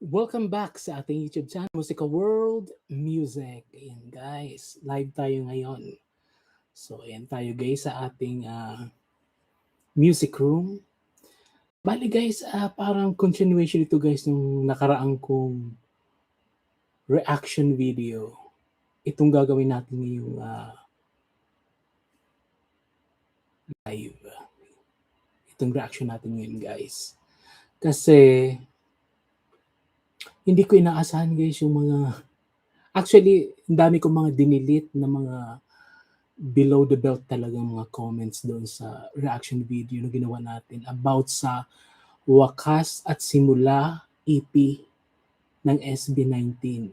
Welcome back sa ating YouTube channel, Musica World Music. Ayan guys, live tayo ngayon. So ayan tayo guys sa ating music room. Bali guys, parang continuation ito guys nung nakaraang kong reaction video. Itong gagawin natin ngayong live. Itong reaction natin ngayon guys. Kasi hindi ko inaasahan guys yung mga actually, ang dami kong mga dinilit na mga below the belt talagang mga comments doon sa reaction video na ginawa natin about sa Wakas at Simula EP ng SB19.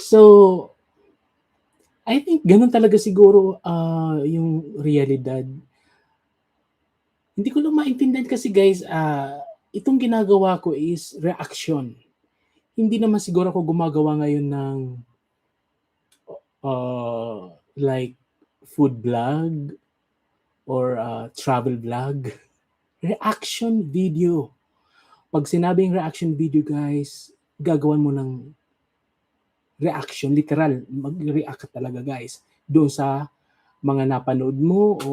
So, I think ganun talaga siguro yung realidad. Hindi ko lang maintindihan kasi guys, itong ginagawa ko is reaction. Hindi naman siguro ako gumagawa ngayon ng like food vlog or travel vlog. Reaction video. Pag sinabing reaction video guys, gagawan mo ng reaction, literal, mag-react ka talaga guys doon sa mga napanood mo o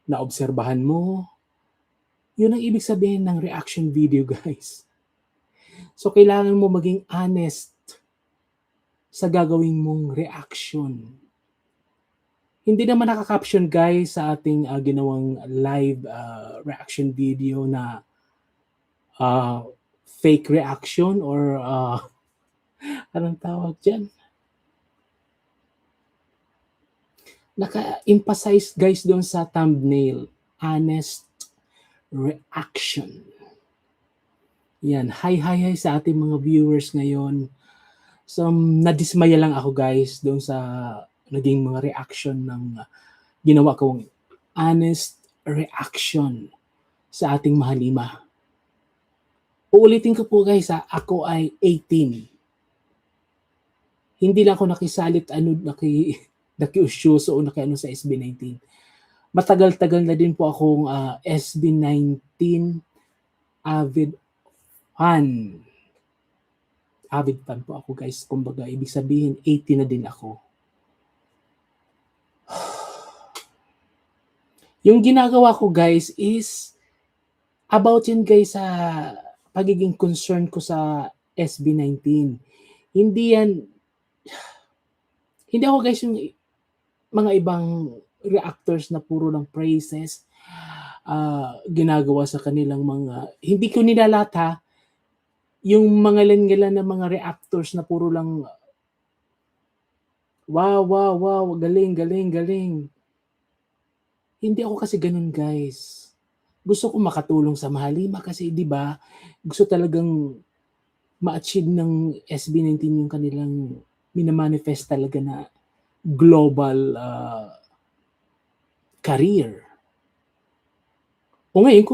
naobserbahan mo. Yun ang ibig sabihin ng reaction video guys. So kailangan mo maging honest sa gagawin mong reaction. Hindi naman naka-caption guys sa ating ginawang live reaction video na fake reaction or anong tawag dyan? Naka-emphasize guys doon sa thumbnail, honest reaction. Yan, hi sa ating mga viewers ngayon. So, nadismaya lang ako guys doon sa naging mga reaction ng ginawa kong honest reaction sa ating mahalima. Uulitin ko po guys, ako ay 18. Hindi lang ako nakisalit nakiusyoso o nakiano sa SB19. Matagal-tagal na din po akong SB19 avid fan. Avid fan po ako guys. Kumbaga, ibig sabihin 18 na din ako. Yung ginagawa ko guys is about yun guys sa pagiging concern ko sa SB19. Hindi ako guys yung mga ibang reactors na puro lang praises ginagawa sa kanilang mga, hindi ko nilalata yung mga langalan na mga reactors na puro lang wow, galing. Hindi ako kasi ganun guys. Gusto ko makatulong sa mahalima kasi 'di ba? Gusto talagang ma-achieve ng SB19 yung kanilang minamanifest talaga na global career. O ngayon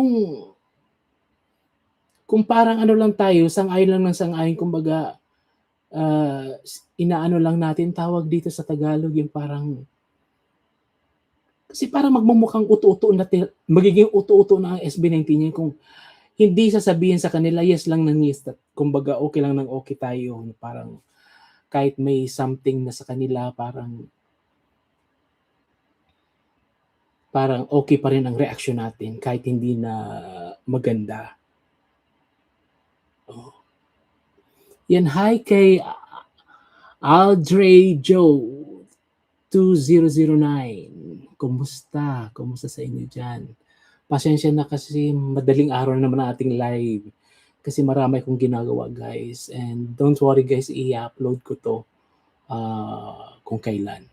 kung parang ano lang tayo, sang-ayon lang ng sang-ayon, kumbaga inaano lang natin, tawag dito sa Tagalog yung parang kasi parang magmumukhang uto-uto na magiging uto-uto na ang SB19 yan kung hindi sasabihin sa kanila yes lang ng yes, kumbaga okay lang ng okay tayo, parang kahit may something na sa kanila parang okay pa rin ang reaction natin kahit hindi na maganda. Yan, hi kay Aldre Joe 2009. Kumusta sa inyo dyan? Pasensya na kasi madaling araw naman ang ating live kasi marami akong ginagawa guys, and don't worry guys, i-upload ko to kung kailan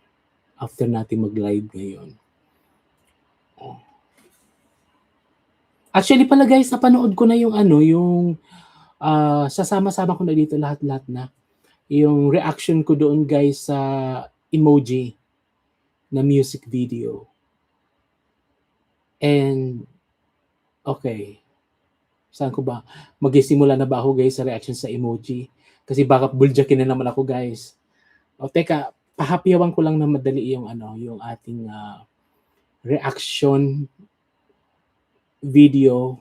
after natin mag-live ngayon. Actually pala guys, napanood ko na yung yung sasama-sama ko na dito lahat-lahat na yung reaction ko doon guys sa emoji na music video. And okay, saan ko ba? Magsisimula na ba ako guys sa reaction sa emoji? Kasi baka buljakin na naman ako guys. O teka, pahapyawan ko lang na madali yung yung ating reaction video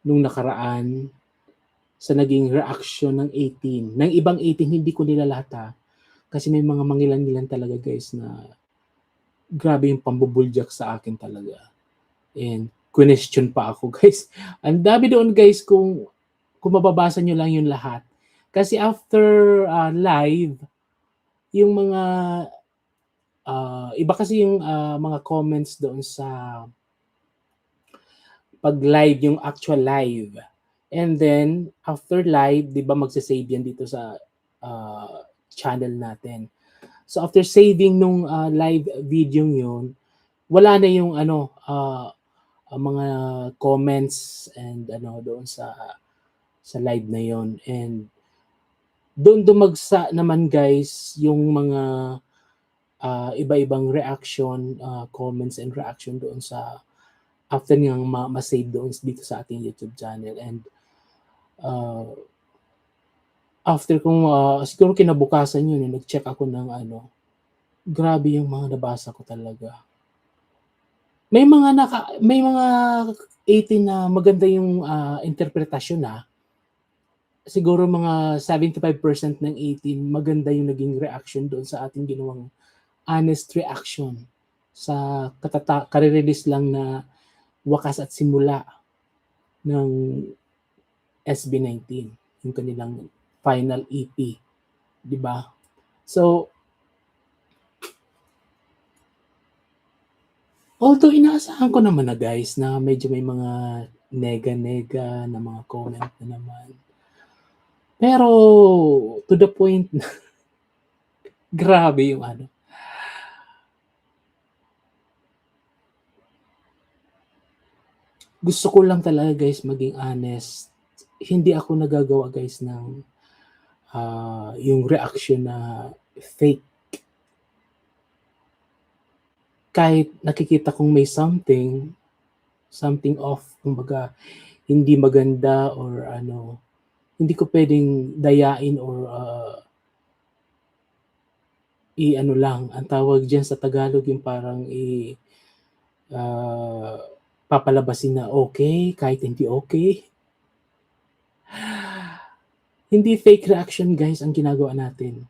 nung nakaraan sa naging reaction ng 18. Ng ibang 18, hindi ko nila lahat ha. Kasi may mga mangilan-ngilan talaga guys na grabe yung pambubuljak sa akin talaga. And question pa ako guys. Ang dami doon guys kung mababasa nyo lang yung lahat. Kasi after live, yung mga iba kasi yung mga comments doon sa pag live, yung actual live. And then, after live, di ba magsasave yan dito sa channel natin. So, after saving nung live video yun, wala na yung mga comments and doon sa live na yon. And doon dumagsa naman guys yung mga iba-ibang reaction, comments and reaction doon sa after niyang ma-save doon dito sa ating YouTube channel. And after kong siguro kinabukasan yun, nag-check ako ng grabe yung mga nabasa ko talaga. May mga 18 na maganda yung interpretasyon na. Siguro mga 75% ng 18 maganda yung naging reaction doon sa ating ginawang honest reaction sa kare-release lang na wakas at simula ng SB19, yung kanilang final EP, di ba? So, although inaasahan ko naman na guys na medyo may mga nega-nega na mga comment na naman. Pero to the point na grabe yung gusto ko lang talaga guys maging honest. Hindi ako nagagawa guys ng yung reaction na fake. Kahit nakikita kong may something off, kumbaga hindi maganda or hindi ko pwedeng dayain or lang, ang tawag dyan sa Tagalog yung parang papalabasin na okay kahit hindi okay. Hindi fake reaction guys ang ginagawa natin.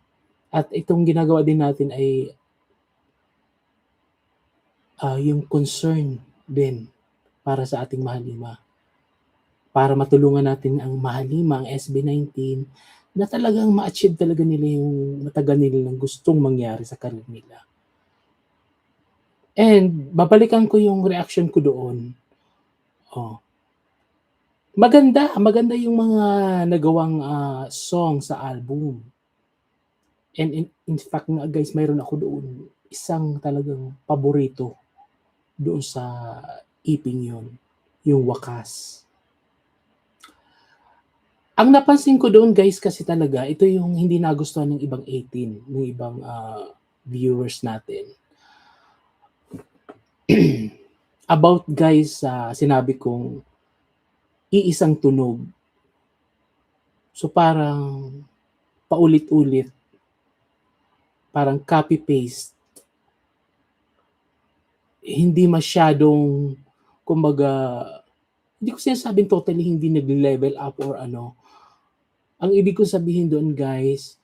At itong ginagawa din natin ay yung concern din para sa ating Mahalima. Para matulungan natin ang Mahalima, ang SB19, na talagang ma-achieve talaga nila yung matagal nilang gustong mangyari sa career nila. And babalikan ko yung reaction ko doon. Maganda yung mga nagawang song sa album. And in fact nga guys, mayroon ako doon isang talagang paborito doon sa iping yun, yung Wakas. Ang napansin ko doon guys kasi talaga, ito yung hindi nagustuhan ng ibang 18, ng ibang viewers natin. About guys, sinabi kong iisang tunog. So parang paulit-ulit, parang copy-paste. Hindi masyadong, kumbaga, hindi ko sinasabing totally hindi nag-level up or Ang ibig kong sabihin doon guys,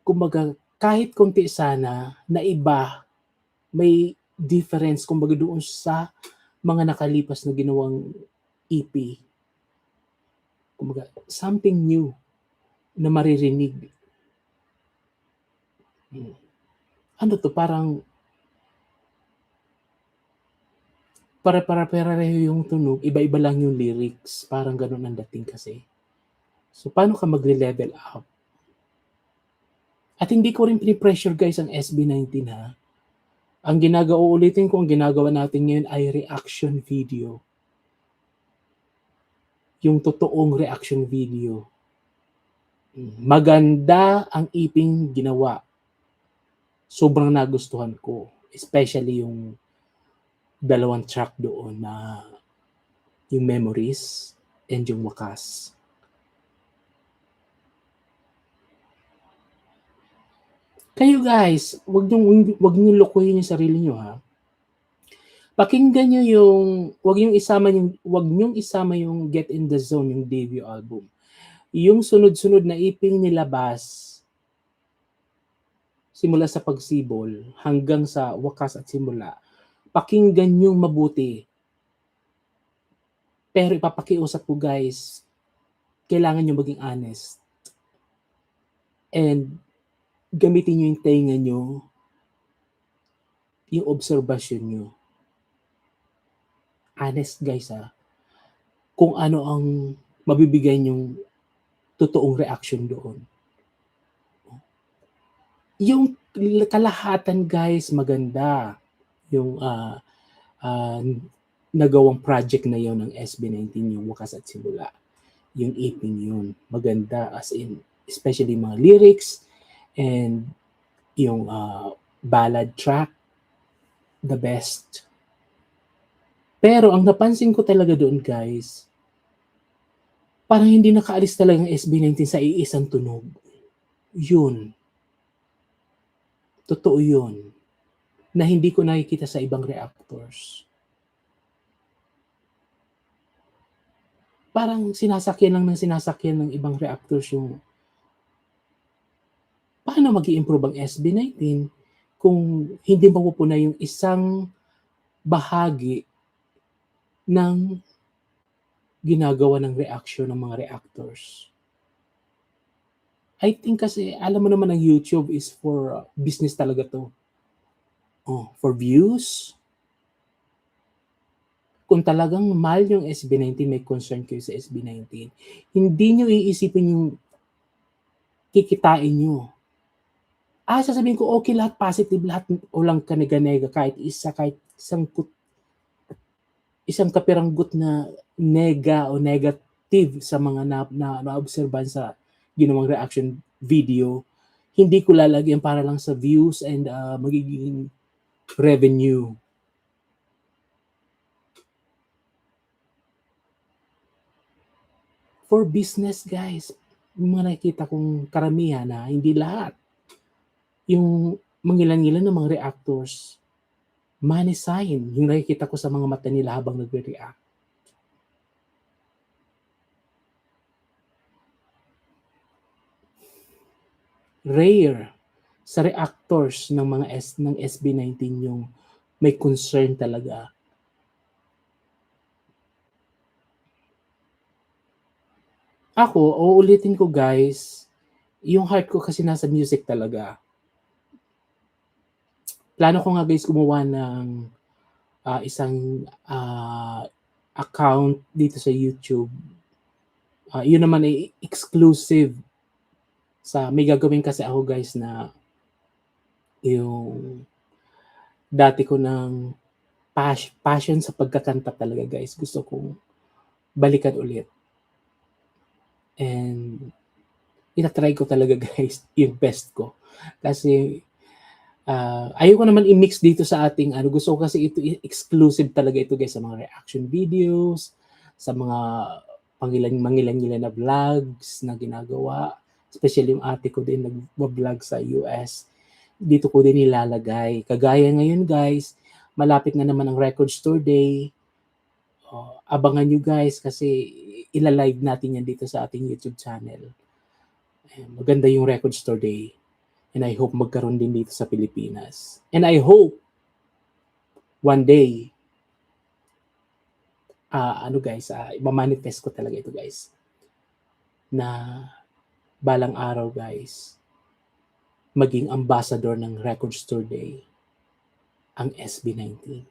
kumbaga kahit konti sana na iba, may difference kumbaga doon sa mga nakalipas na ginawang EP. Kumbaga something new na maririnig. Ano to, parang para-pareho yung tunog, iba-iba lang yung lyrics, parang ganun ang dating kasi. So paano ka magle-level up? At hindi ko rin pinipressure guys ang SB19 ha. Ang uulitin ko, ang ginagawa natin ngayon ay reaction video. Yung totoong reaction video. Maganda ang iping ginawa. Sobrang nagustuhan ko. Especially yung dalawang track doon na yung Memories and yung Wakas. Kayo guys, wag niyo lokohin yung sarili niyo ha. Pakinggan niyo yung, wag niyong isama yung Get in the Zone, yung debut album. Yung sunod-sunod na iping nilabas, simula sa pagsibol hanggang sa wakas at simula, pakinggan niyong mabuti. Pero ipapakiusap ko guys, kailangan niyo maging honest. And gamitin niyo yung tenga niyo, yung obserbasyon niyo. Honest guys kung ano ang mabibigay niyong totoong reaction doon. Yung kalahatan guys, maganda. Yung nagawang project na yon ng SB19, yung Wakas at Simula. Yung iping yun. Maganda as in, especially mga lyrics and yung ballad track, the best. Pero ang napansin ko talaga doon guys, parang hindi nakaalis talaga ng SB19 sa iisang tunog. Yun. Totoo yun. Na hindi ko nakikita sa ibang reactors. Parang sinasakyan ng ibang reactors yung paano mag-i-improve ang SB19 kung hindi mapupuna yung isang bahagi ng ginagawa ng reaction ng mga reactors. I think kasi alam mo naman ang YouTube is for business talaga to. For views. Kung talagang mahal yung SB19, may concern kayo sa SB19, hindi nyo iisipin yung kikitain nyo. Sasabihin ko, okay, lahat positive, lahat walang kaniganega, kahit isang kapiranggot na nega o negative sa mga na-obserban sa ginawang reaction video, hindi ko lalagyan para lang sa views and magiging revenue. For business guys, yung mga nakikita kong karamihan na hindi lahat, yung mangilan-ngilan ng mga reactors, money sign, yung nakikita ko sa mga mata nila habang nagre-react. Rare sa reactors ng mga ng SB19 yung may concern talaga. Ako, uulitin ko guys, yung heart ko kasi nasa music talaga. Plano ko nga guys gumawa ng isang account dito sa YouTube. Yun naman ay exclusive may gagawin kasi ako guys na yung dati ko ng passion sa pagkakanta talaga guys. Gusto kong balikan ulit. And itatry ko talaga guys yung best ko. Kasi ayoko naman i-mix dito sa ating gusto ko kasi ito exclusive talaga ito guys sa mga reaction videos, sa mga mangilan-ngilan na vlogs na ginagawa, especially yung ate ko din nag-vlog sa US. Dito ko din nilalagay. Kagaya ngayon guys, malapit na naman ang Record Store Day. Abangan nyo guys kasi ila-live natin yan dito sa ating YouTube channel. Maganda yung Record Store Day. And I hope magkaroon din dito sa Pilipinas. And I hope one day, guys, imamanifest ko talaga ito guys. Na balang araw guys, maging ambassador ng Record Store Day ang SB19.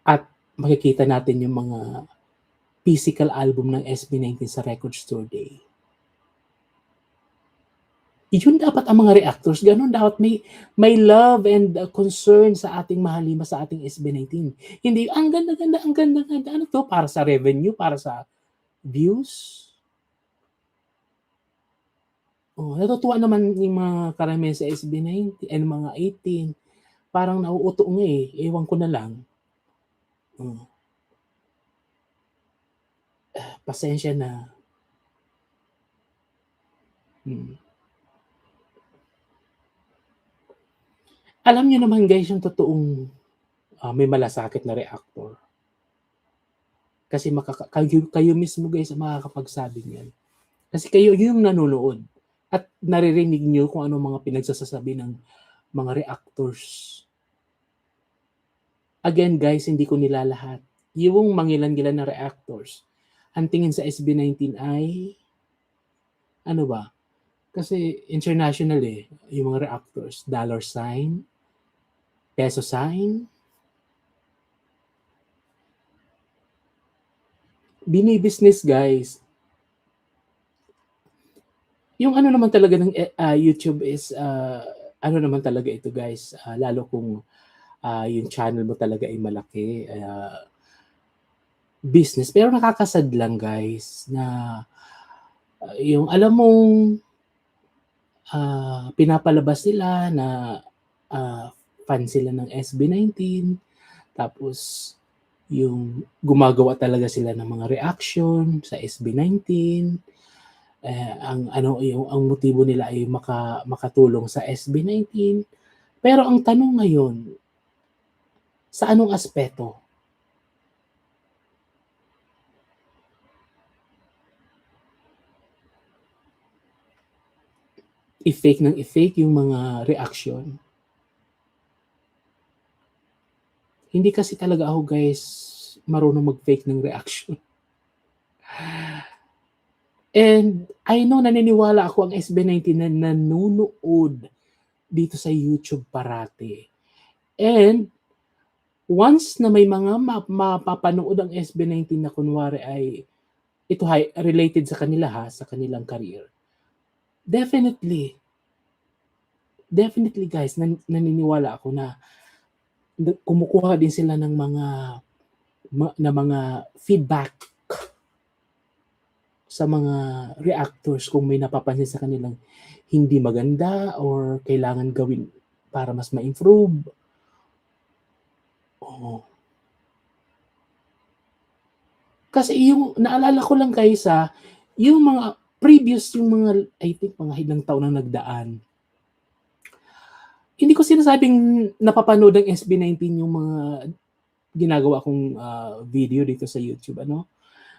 At makikita natin yung mga physical album ng SB19 sa Record Store Day. Yun dapat ang mga reactors. Ganun dapat may love and concern sa ating mahalima sa ating SB19. Hindi, ang ganda. Ano to? Para sa revenue? Para sa views? Natutuwa naman yung mga karamihan sa SB19 and mga 18. Parang nauuto nga Ewan ko na lang. Pasensya na. Alam niyo naman guys yung totoong may malasakit na reactor. Kasi kayo mismo guys ang makakapagsabi niyan. Kasi kayo yung nanonood at naririnig niyo kung ano mga pinagsasabi ng mga reactors. Again guys, hindi ko nilalahat. Yung mangilan-gilan na reactors, ang tingin sa SB19 ay ano ba? Kasi international yung mga reactors, dollar sign, peso sign, bini-business guys. Yung ano naman talaga ng YouTube is ano naman talaga ito guys, lalo kung yung channel mo talaga ay malaki, business. Pero nakakasad lang guys na yung alam mong pinapalabas nila na fan sila ng SB19, tapos yung gumagawa talaga sila ng mga reaction sa SB19. Ang motibo nila ay makatulong sa SB19. Pero ang tanong ngayon, sa anong aspeto? I-fake ng i-fake yung mga reaction. Hindi kasi talaga ako guys marunong mag-fake ng reaction. And I know, naniniwala ako ang SB19 na nanonood dito sa YouTube parati. And once na may mga mapapanood ang SB19 na kunwari ay ito related sa kanila sa kanilang career. Definitely guys, naniniwala ako na kumukuha din sila ng mga feedback sa mga reactors kung may napapansin sa kanilang hindi maganda or kailangan gawin para mas ma-improve. Oo. Kasi yung naalala ko lang guys yung mga previous, yung mga I think mga ilang taon na nagdaan. Hindi ko sinasabing napapanood ng SB19 yung mga ginagawa kong video dito sa YouTube, ano?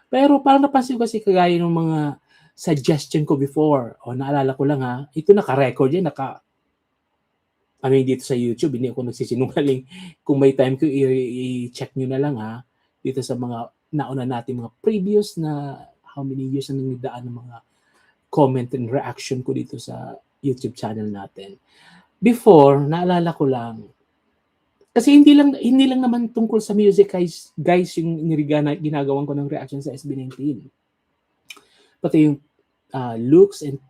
Pero parang napansin ko kasi kagaya ng mga suggestion ko before, naalala ko lang ito naka-record yan, dito sa YouTube, hindi ako nagsisinungaling. Kung may time ko, i-check nyo na lang dito sa mga nauna natin mga previous na how many years na nagdaan ng mga comment and reaction ko dito sa YouTube channel natin. Before, naalala ko lang, kasi hindi lang naman tungkol sa music guys yung ginagawan ko ng reaction sa SB19. Pati yung looks and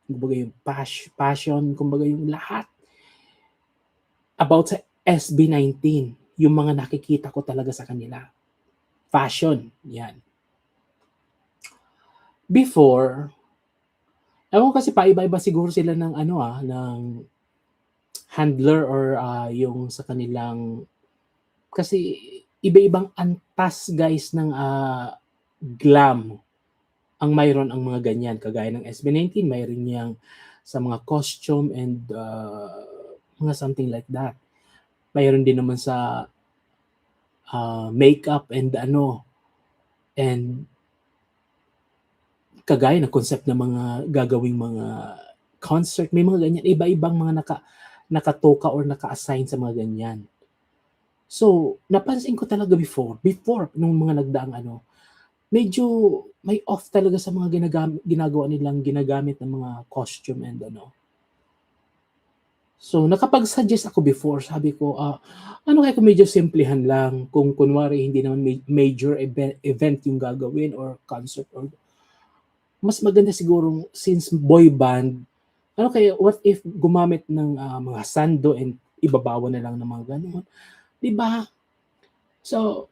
kumbaga yung passion, kumbaga yung lahat about sa SB19, yung mga nakikita ko talaga sa kanila. Fashion, yan. Before, ewan kasi paiba-iba siguro sila ng ng handler or yung sa kanilang, kasi iba-ibang antas guys ng glam ang mayroon ang mga ganyan. Kagaya ng SB19, mayroon niyang sa mga costume and mga something like that. Mayroon din naman sa makeup and and kagaya ng concept ng mga gagawing mga concert, may mga ganyan, iba-ibang mga nakatoka or naka-assign sa mga ganyan. So, napansin ko talaga before nung mga nagdaang medyo may off talaga sa mga ginagawa nilang ginagamit ng mga costume and So, nakapag-suggest ako before, sabi ko, ano kaya kung medyo simplihan lang, kung kunwari hindi naman major event yung gagawin or concert, or mas maganda siguro since boy band, ano kaya, what if gumamit ng mga sando and ibabawan na lang ng mga ganun, di ba? So,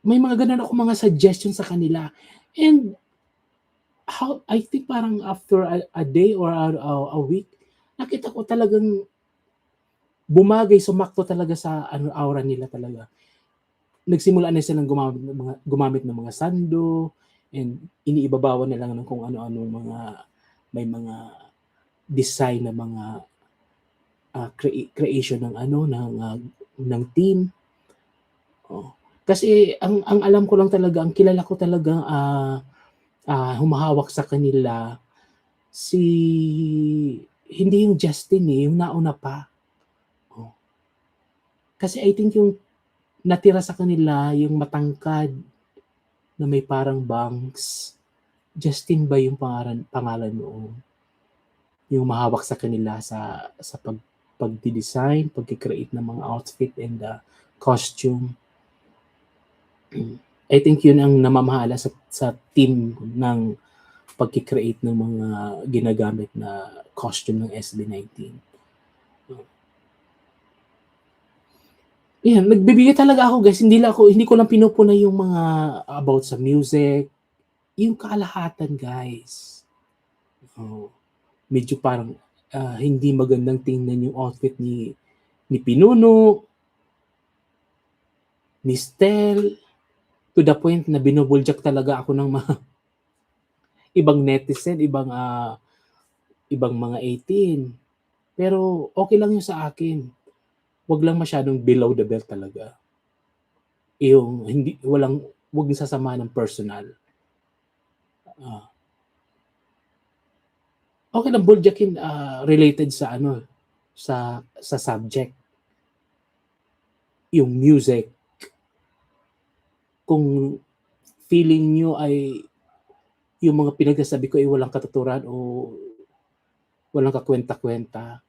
may mga ganun ako mga suggestions sa kanila. And I think parang after a day or a week, nakita ko talagang bumagay, sumakto talaga sa aura nila talaga. Nagsimula na silang gumamit ng mga sando and iniibabawan na lang ng kung ano-anong may mga design na mga creation ng ng team. Oo. Kasi ang alam ko lang talaga, ang kilala ko talaga, humahawak sa kanila si hindi yung Justin, eh, yung nauna pa. Oh, kasi I think yung natira sa kanila yung matangkad na may parang bangs. Justin ba yung pangalan noon? Yung humahawak sa kanila sa pagde-design, pagke-create ng mga outfit and costume. I think yun ang namamahala sa team ng pagke-create ng mga ginagamit na costume ng SB19. Yan, nagbibigay talaga ako guys, hindi ko lang pinupuna yung mga about sa music, yung kalahatan guys. Oo, medyo parang, hindi magandang tingnan yung outfit ni Pinuno, ni Stel, to the point na binubuljak talaga ako ng mga ibang netizen, ibang mga 18. Pero okay lang yun sa akin. Wag lang masyadong below the belt talaga. Yung hindi walang wag yung sasama ng personal. Ah, okay lang buljakin, related sa ano, sa subject. Yung music, kung feeling niyo ay yung mga pinagsasabi ko ay walang katuturan o walang kakuwenta-kuwenta,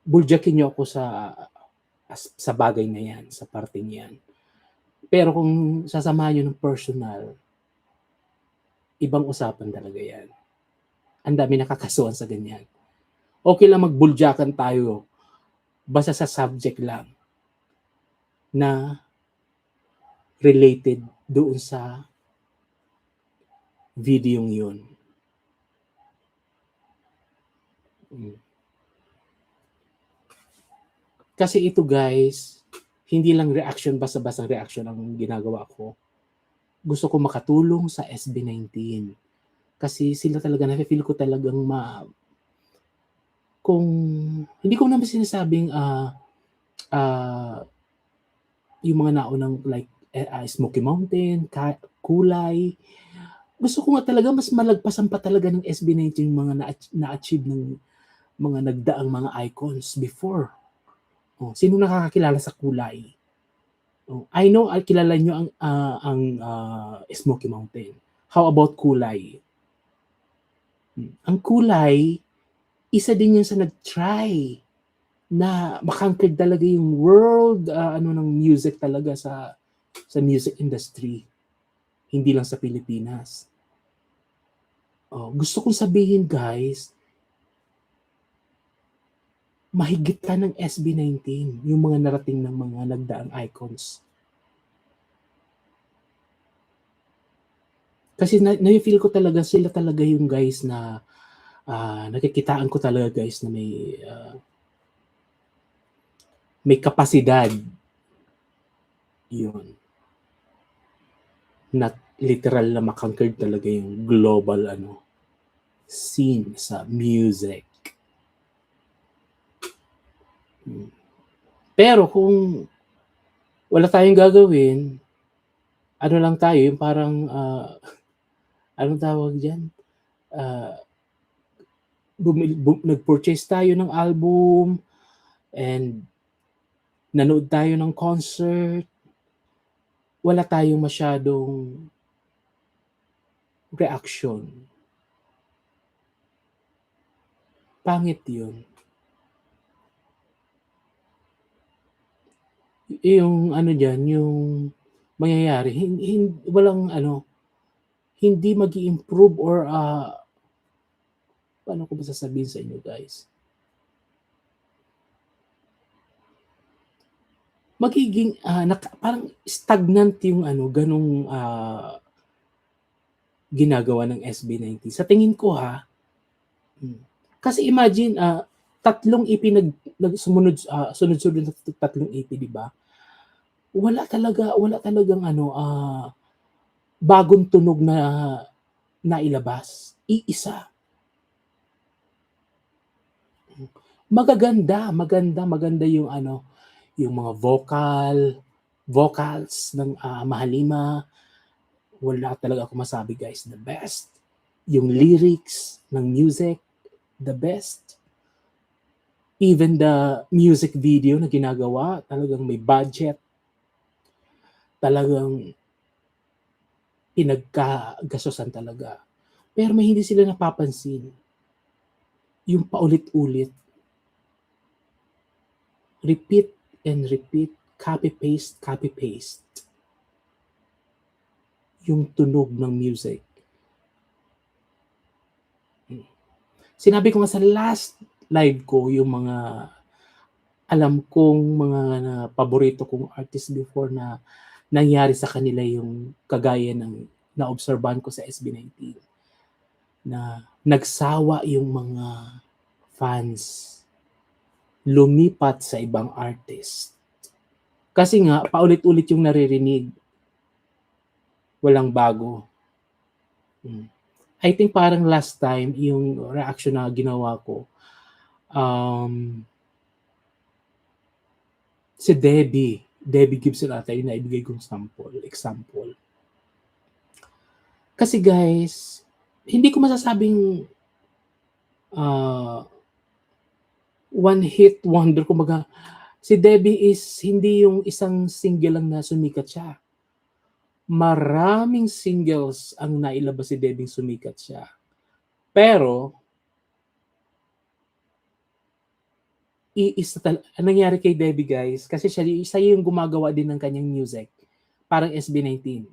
buljakin niyo ako sa bagay na 'yan, sa parteng 'yan. Pero kung sasamahan niyo ng personal, ibang usapan talaga 'yan. Ang daming nakakasuhan sa ganyan. Okay lang magbuljakan tayo basta sa subject lang na related doon sa videong yun. Hmm. Kasi ito guys, hindi lang reaction basta-bastang reaction ang ginagawa ko. Gusto ko makatulong sa SB19. Kasi sila talaga nafe-feel ko talagang kung hindi ko naman sinasabing, ah, yung mga naunang like, Smoky Mountain, Kulay. Gusto ko nga talaga mas malagpasan pa talaga ng SB19 yung mga na-achieve ng mga nagdaang mga icons before. Oh, sino nakakakilala sa Kulay? Oh, I know kilala niyo ang Smoky Mountain. How about Kulay? Ang Kulay, isa din 'yan sa nag-try na ma-conquer talaga yung world ano ng music talaga sa music industry, hindi lang sa Pilipinas. Oh, gusto kong sabihin guys, mahigitan ng SB19 yung mga narating ng mga nagdaang icons. Kasi nafi-feel ko talaga sila talaga yung guys na, nakikitaan ko talaga guys na may kapasidad. Yun. Na literal na ma-conquer talaga yung global ano, scene sa music. Pero kung wala tayong gagawin, ano lang tayo, yung parang, anong tawag diyan? Ah, nag-purchase tayo ng album and nanood tayo ng concert, wala tayong masyadong reaction. Pangit yun. Yung ano diyan, yung mangyayari walang ano, hindi mag-i-improve or, paano ko ba sasabihin sa inyo guys? Magiging, parang stagnant yung ano, gano'ng, ginagawa ng SB19 sa tingin ko ha. Kasi imagine, 3 EP sunod-sunod na 3 EP 'di ba? Wala talagang ano, bagong tunog na nailabas, iisa. Maganda yung ano, yung mga vocal, vocals ng Mahalima, wala talaga ako masabi guys, the best. Yung lyrics ng music, the best. Even the music video na ginagawa, talagang may budget. Talagang pinagkagasosan talaga. Pero may hindi sila napapansin. Yung paulit-ulit. Repeat and repeat. Copy-paste, copy-paste. Yung tunog ng music. Sinabi ko nga sa last live ko, yung mga alam kong mga paborito kong artist before na nangyari sa kanila yung kagaya ng naobserbahan ko sa SB19 na nagsawa yung mga fans lumipat sa ibang artist. Kasi nga, paulit-ulit yung naririnig. Walang bago. I think parang last time, yung reaction na ginawa ko, si Debbie Gibson ata yung naibigay kong example. Kasi guys, hindi ko masasabing one hit wonder. Kumbaga, si Debbie is hindi yung isang single lang na sumikat siya. Maraming singles ang nailabas si Debbie sumikat siya. Pero, ang nangyari kay Debbie guys, kasi siya yung gumagawa din ng kanyang music. Parang SB19.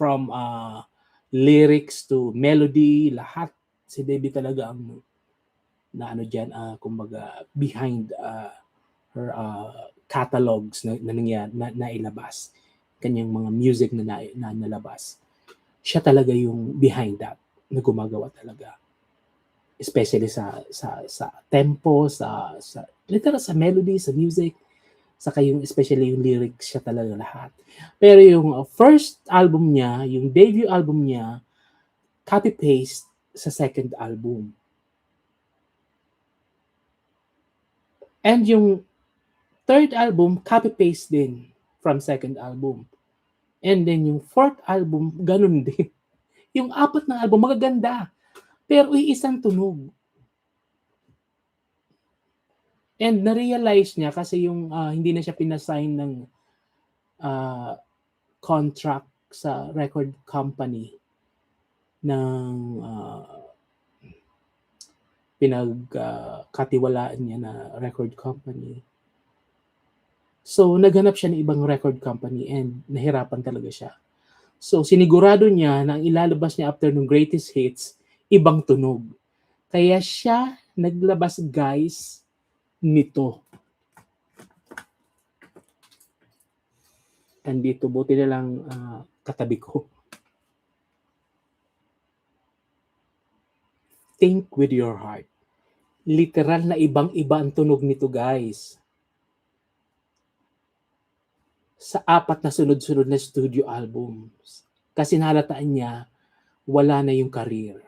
From lyrics to melody, lahat. Si Debbie talaga ang na ano dyan, kumbaga, behind her catalogs na nailabas. Kanyang mga music na nalabas. Siya talaga yung behind that na gumagawa talaga. Especially sa tempo, sa literal sa melody, sa music, saka yung especially yung lyrics, siya talaga lahat. Pero yung first album niya, yung debut album niya, copy-paste sa second album. And yung third album, copy-paste din from second album. And then yung fourth album, ganun din. Yung apat na album, magaganda. Pero isang tunog. And na-realize niya kasi yung hindi na siya pinasign ng contract sa record company ng pinagkatiwalaan niya na record company. So, naghanap siya ng ibang record company and nahirapan talaga siya. So, sinigurado niya na ang ilalabas niya after ng greatest hits, ibang tunog. Kaya siya naglabas, guys, nito. Andito, buti na lang katabi ko. Think with your heart. Literal na ibang-iba ang tunog nito, guys. Sa apat na sunod-sunod na studio albums. Kasi nahalataan niya, wala na yung career.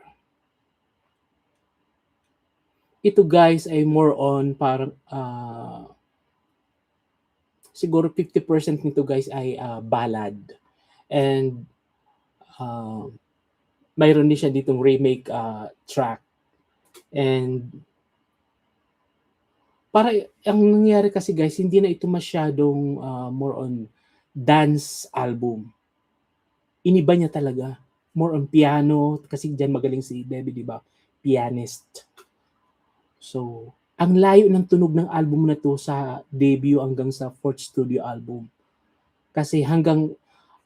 Ito guys ay more on parang siguro 50% nito guys ay ballad. And mayroon din siya ditong remake track. And para ang nangyari kasi guys, hindi na ito masyadong more on dance album. Iniba niya talaga. More on piano kasi diyan magaling si Debbie, di ba? Pianist. So, ang layo ng tunog ng album na to sa debut hanggang sa fourth studio album. Kasi hanggang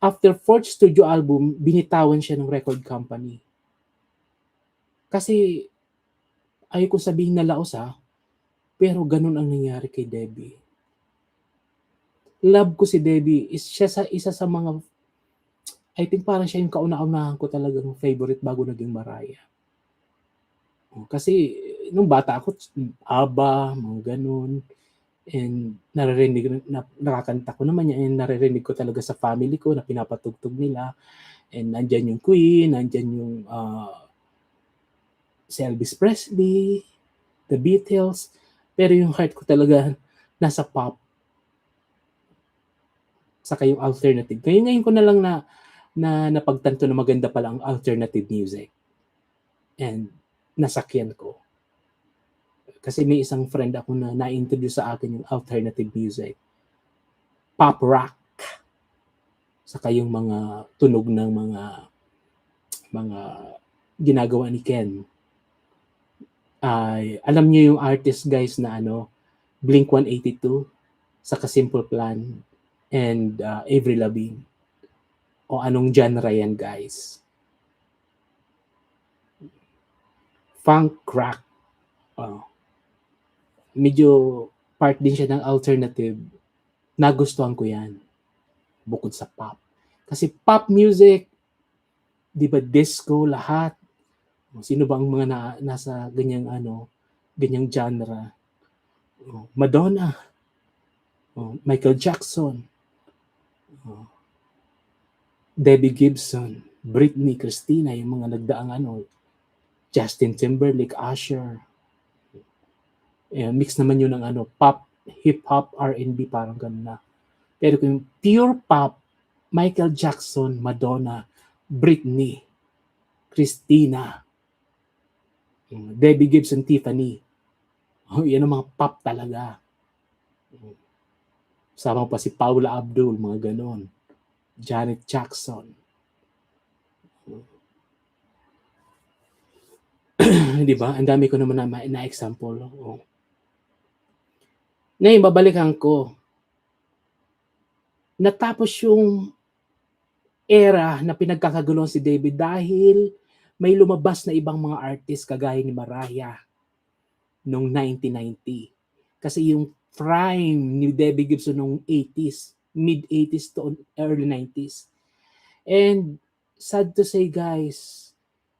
after fourth studio album, binitawan siya ng record company. Kasi ayaw ko sabihin na laos pero ganun ang nangyari kay Debbie. Love ko si Debbie. Isa sa mga, I think parang siya yung kauna-unahan ko talagang favorite bago naging Mariah. Kasi nung bata ako, ABBA, mga ganun. And nakakanta ko naman yan, and naririnig ko talaga sa family ko na pinapatugtog nila. And nandyan yung Queen, nandyan yung si Elvis Presley, The Beatles. Pero yung heart ko talaga nasa pop. saka yung alternative. Kaya ngayon ko na lang na napagtanto na maganda pala ang alternative music. And nasakyan ko. Kasi may isang friend ako na na-introduce sa akin yung alternative music. Pop rock. Saka yung mga tunog ng mga ginagawa ni Ken. Alam niyo yung artist guys na Blink-182, saka Simple Plan, and Avril Lavigne. O anong genre yan guys? Funk rock. Medyo part din siya ng alternative. Nagustuhan ko yan. Bukod sa pop. Kasi pop music, di ba disco, lahat. Sino ba ang mga nasa ganyang genre? Madonna. Michael Jackson. Debbie Gibson. Britney, Christina, yung mga nagdaang Justin Timberlake, Usher. Mix naman yun ng pop, hip-hop, R&B, parang ganun na. Pero kung pure pop, Michael Jackson, Madonna, Britney, Christina, Debbie Gibson, Tiffany. Yan ang mga pop talaga. Sama pa si Paula Abdul, mga ganon. Janet Jackson. Di ba? Ang dami ko naman na example. Ngayon, babalikan ko. Natapos yung era na pinagkakaguluhan si David dahil may lumabas na ibang mga artist kagaya ni Mariah noong 1990. Kasi yung prime ni Debbie Gibson noong 80s, mid-80s to early 90s. And sad to say guys,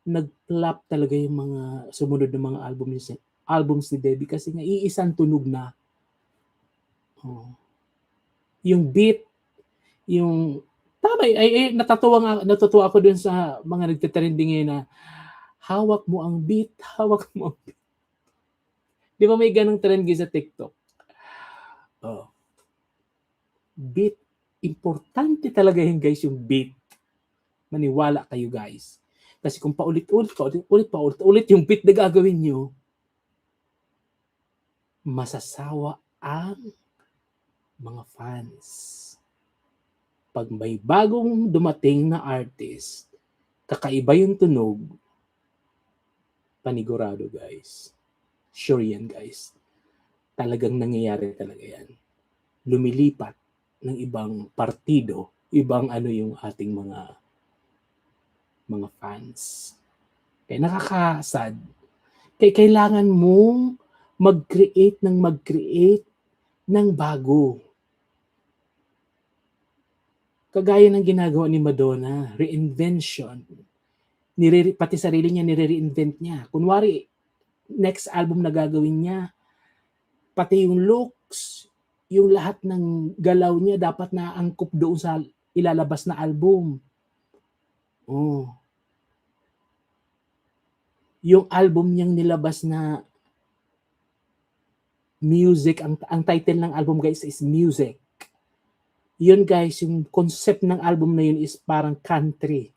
nag-flop talaga yung mga sumunod na mga albums ni Debbie kasi nga iisang tunog na. Yung beat, yung tama natutuwa ako dun sa mga nagte-trending ngayon na hawak mo ang beat. Di ba may ganang trend sa TikTok? Beat. Importante talaga yun guys, yung beat. Maniwala kayo guys. Kasi kung paulit-ulit yung beat na gagawin nyo, masasawa ang mga fans. Pag may bagong dumating na artist, kakaiba yung tunog, panigurado guys. Sure yan guys. Talagang nangyayari talaga yan. Lumilipat ng ibang partido, ibang yung ating mga fans. Kaya nakakasad. Kaya kailangan mong mag-create ng bago. Kagaya ng ginagawa ni Madonna, reinvention. Pati sarili niya, nire-reinvent niya. Kunwari, next album na gagawin niya, pati yung looks, yung lahat ng galaw niya dapat na angkop doon sa ilalabas na album. Yung album niyang nilabas na Music, ang title ng album guys is Music. Yun guys, yung concept ng album na yun is parang country.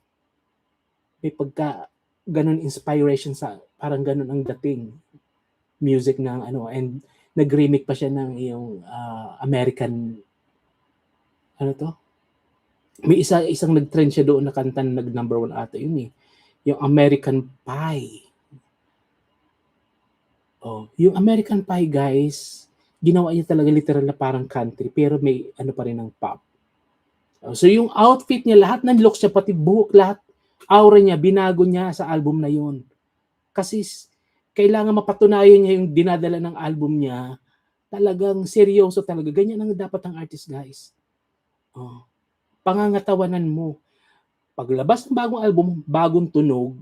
May pagka ganun inspiration sa parang ganun ang dating music ng and nag-remake pa siya ng yung American may isang nag-trend siya doon na kanta na nag-number 1 ata yun yung American Pie. Yung American Pie guys, ginawa niya talaga literal na parang country pero may pa rin ng pop. So yung outfit niya, lahat ng looks niya, pati buhok, lahat, aura niya, binago niya sa album na yun. Kasi kailangan mapatunayan niya yung dinadala ng album niya, talagang seryoso talaga. Ganyan ang dapat ang artist guys. Pangangatawanan mo. Paglabas ng bagong album, bagong tunog,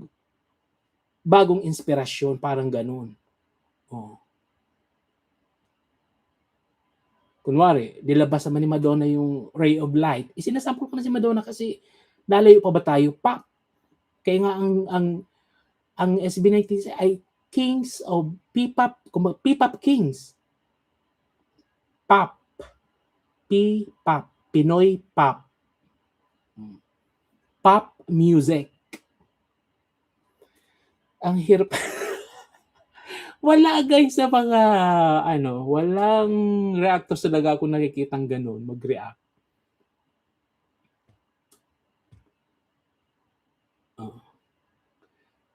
bagong inspirasyon, parang ganun. Kunwari, nilabas naman ni Madonna yung Ray of Light. Isinasample ko na si Madonna kasi lalayo pa ba tayo? Pop. Kaya nga ang SB19 ay Kings of P-pop, P-pop Kings. Pop. P-pop. Pinoy pop. Pop music. Ang hirap. Wala guys sa mga walang reactors talaga akong nakikitang gano'n mag-react.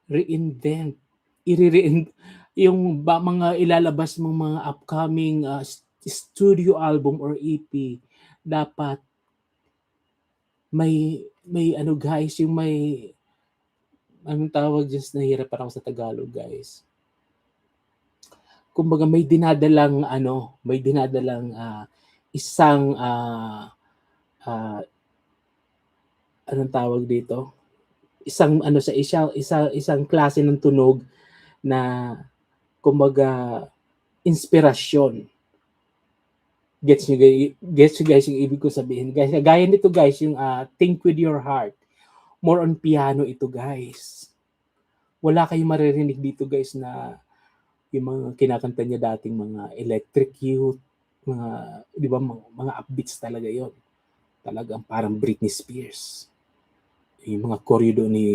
Reinvent. Yung mga ilalabas mong mga upcoming studio album or EP, dapat may guys, yung may anong tawag diyan, nahihirapan ako sa Tagalog guys. Kumbaga may dinadalang isang anong tawag dito? Isang klase ng tunog na kumbaga inspirasyon. Gets nyo guys yung ibig ko sabihin? Guys, gaya nito guys, yung Think With Your Heart. More on piano ito guys. Wala kayong maririnig dito guys na yung mga kinakanta niya dating mga Electric Youth, mga, di ba, mga upbeats talaga yon. Talagang parang Britney Spears. Yung mga choreo ni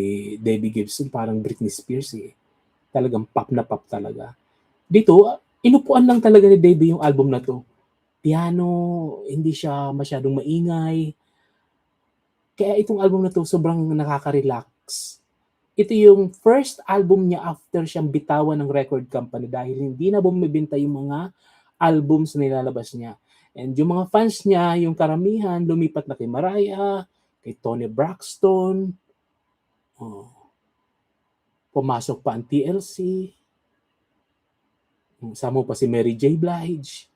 Debbie Gibson, parang Britney Spears eh. Talagang pop na pop talaga. Dito, inupuan lang talaga ni Debbie yung album na to. Piano, hindi siya masyadong maingay. Kaya itong album na to, sobrang nakaka-relax. Ito yung first album niya after siyang bitawan ng record company dahil hindi na bumibenta yung mga albums na nilalabas niya. And yung mga fans niya, yung karamihan, lumipat na kay Mariah, kay Toni Braxton, pumasok pa ang TLC, sama pa si Mary J. Blige.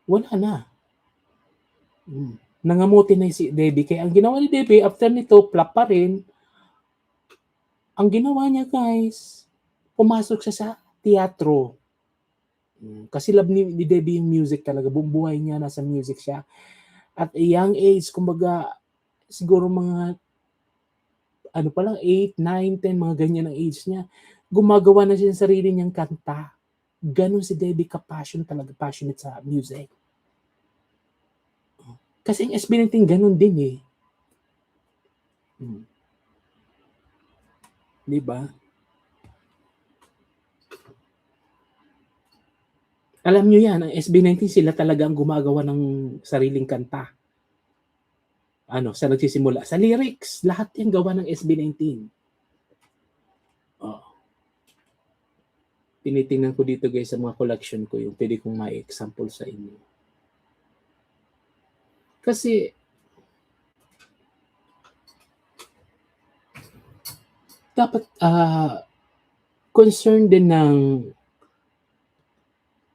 Wala na. Nangamuti na si Debbie. Kaya ang ginawa ni Debbie, after nito, flop pa rin. Ang ginawa niya guys, pumasok siya sa teatro. Kasi love ni Debbie yung music talaga. Buong buhay niya, nasa music siya. At a young age, kumbaga, siguro mga, 8, 9, 10, mga ganyan ang age niya. Gumagawa na siya ng sarili niyang kanta. Ganon si Debbie ka-passion talaga, passionate sa music. Kasi yung SB19 ganon din eh. Diba? Alam nyo yan, ang SB19 sila talaga ang gumagawa ng sariling kanta. Sa nagsisimula. Sa lyrics, lahat yan gawa ng SB19. Tinitingnan ko dito guys sa mga collection ko yung pwede kong ma-example sa inyo. Kasi dapat concern din ng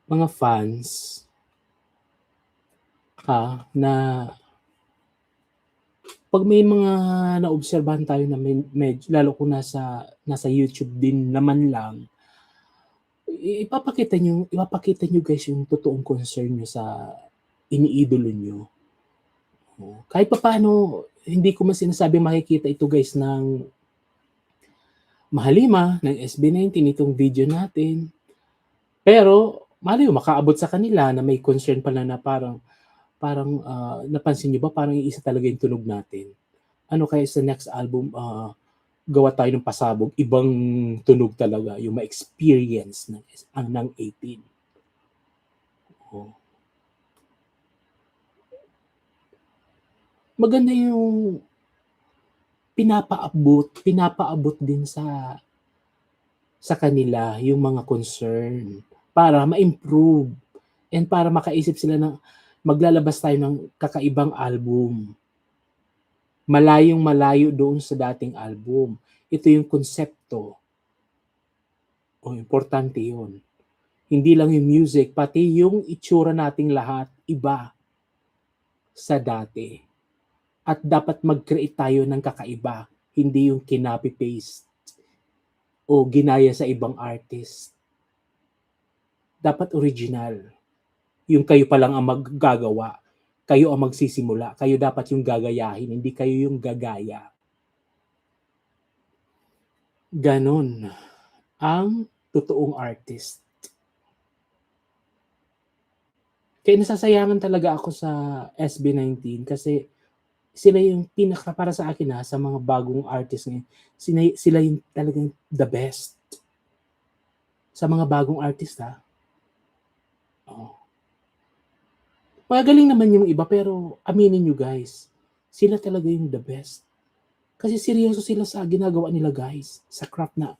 mga fans na pag may mga naobserbahan tayo na medyo, lalo kung nasa YouTube din naman lang, ipapakita nyo guys yung totoong concern nyo sa iniidolo nyo. Kahit pa paano, hindi ko man sinasabi makikita ito guys ng Mahalima, ng SB19, itong video natin. Pero, mali makaabot sa kanila na may concern pala na parang napansin nyo ba, parang isa talaga yung tunog natin. Ano kaya sa next album, gawa tayo ng pasabog, ibang tunog talaga, yung ma-experience ng 18. Maganda yung pinapaabot din sa kanila yung mga concern para ma-improve and para makaisip sila ng maglalabas tayo ng kakaibang album. Malayong malayo doon sa dating album. Ito yung konsepto. Importante yun. Hindi lang yung music, pati yung itsura nating lahat, iba sa dati. At dapat mag-create tayo ng kakaiba, hindi yung kinopy-paste o ginaya sa ibang artist. Dapat original. Yung kayo pa lang ang maggagawa. Kayo ang magsisimula. Kayo dapat yung gagayahin, hindi kayo yung gagaya. Ganon ang totoong artist. Kaya nasasayangan talaga ako sa SB19 kasi sila yung para sa akin sa mga bagong artist ngayon, sila yung talagang the best. Sa mga bagong artist Oh. Magaling naman yung iba pero aminin nyo guys, sila talaga yung the best. Kasi seryoso sila sa ginagawa nila guys, sa craft na.